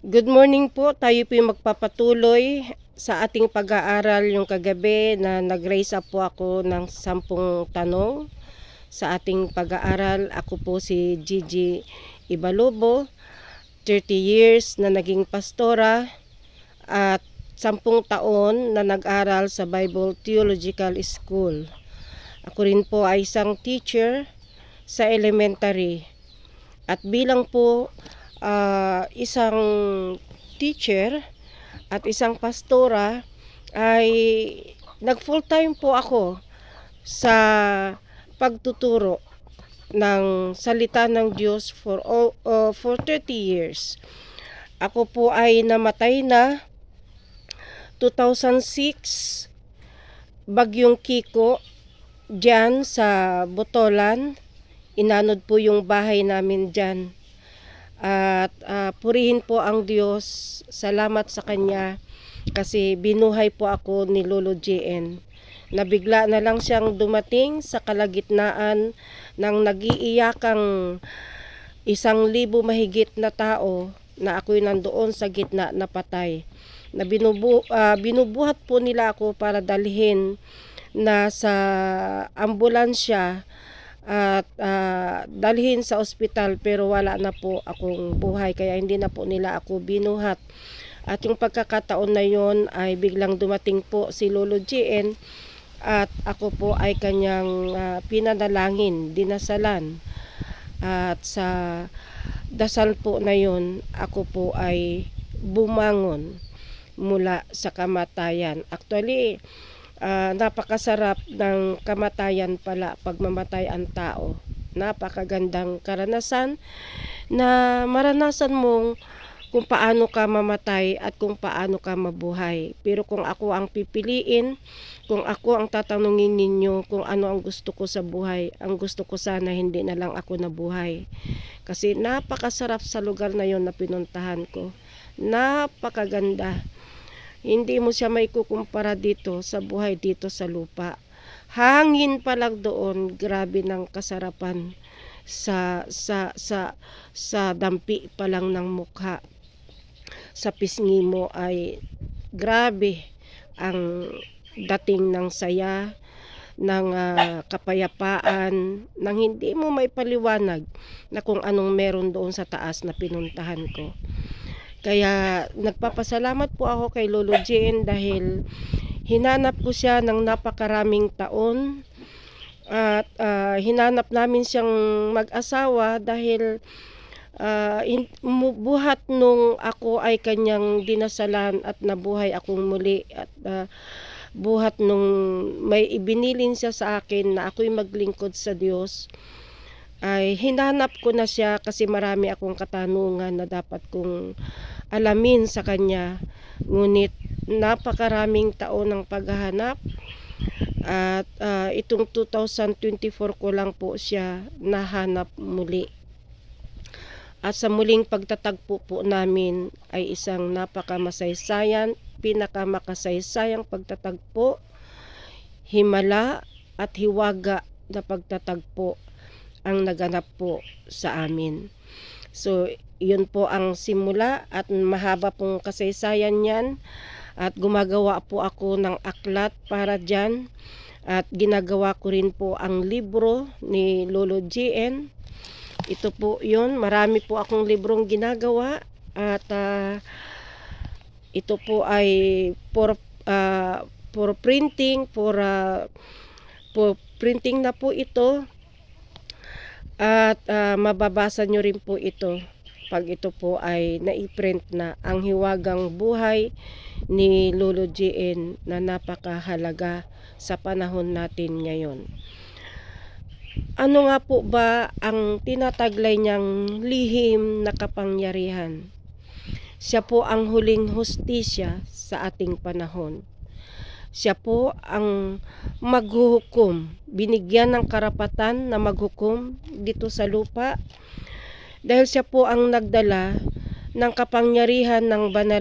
Good morning po. Tayo po yung magpapatuloy sa ating pag-aaral yung kagabi na nag-raise up po ako ng 10 tanong sa ating pag-aaral. Ako po si Gigi Ibalobo, 30 years na naging pastora at 10 taon na nag-aral sa Bible Theological School. Ako rin po ay isang teacher sa elementary at bilang po isang teacher at isang pastora ay nag full time po ako sa pagtuturo ng salita ng Diyos for 30 years. Ako po ay namatay na 2006 Bagyong Kiko diyan sa Botolan. Inanod po yung bahay namin diyan. At purihin po ang Diyos, salamat sa Kanya kasi binuhay po ako ni Lolo JN. Nabigla na lang siyang dumating sa kalagitnaan ng nag-iiyakang 1,000 mahigit na tao na ako'y nandoon sa gitna na patay. Na binubuhat po nila ako para dalhin na sa ambulansya at dalhin sa ospital, pero wala na po akong buhay kaya hindi na po nila ako binuhat. At yung pagkakataon na yon ay biglang dumating po si Lolo JN at ako po ay kanyang pinanalangin, dinasalan. At sa dasal po na yon ako po ay bumangon mula sa kamatayan. Actually, napakasarap ng kamatayan pala pag mamatay ang tao. Napakagandang karanasan na maranasan mong kung paano ka mamatay at kung paano ka mabuhay. Pero kung ako ang pipiliin, kung ako ang tatanungin ninyo kung ano ang gusto ko sa buhay, ang gusto ko sana hindi na lang ako nabuhay. Kasi napakasarap sa lugar na yon na pinuntahan ko. Napakaganda. Hindi mo siya maikukumpara dito sa buhay dito sa lupa. Hangin pa lang doon, grabe ng kasarapan sa dampi pa lang ng mukha. Sa pisngi mo ay grabe ang dating ng saya, ng kapayapaan, nang hindi mo maipaliwanag na kung anong meron doon sa taas na pinuntahan ko. Kaya nagpapasalamat po ako kay Lolo JN dahil hinanap ko siya ng napakaraming taon at hinanap namin siyang mag-asawa dahil buhat nung ako ay kanyang dinasalan at nabuhay akong muli at buhat nung may ibinilin siya sa akin na ako'y maglingkod sa Diyos, ay hinanap ko na siya kasi marami akong katanungan na dapat kong alamin sa kanya. Ngunit napakaraming taon ng paghahanap at itong 2024 ko lang po siya nahanap muli. At sa muling pagtatagpo po namin ay isang pinakamakasaysayan pagtatagpo, himala at hiwaga na pagtatagpo ang naganap po sa amin. So, yun po ang simula at mahaba pong kasaysayan yan. At gumagawa po ako ng aklat para dyan. At ginagawa ko rin po ang libro ni Lolo JN. Ito po yun. Marami po akong librong ginagawa. At ito po ay for printing, for printing na po ito. At mababasa nyo rin po ito pag ito po ay naiprint na, ang hiwagang buhay ni Lolo JN na napakahalaga sa panahon natin ngayon. Ano nga po ba ang tinataglay niyang lihim na kapangyarihan? Siya po ang huling hustisya sa ating panahon. Siya po ang maghuhukom, binigyan ng karapatan na maghukom dito sa lupa dahil siya po ang nagdala ng kapangyarihan ng banal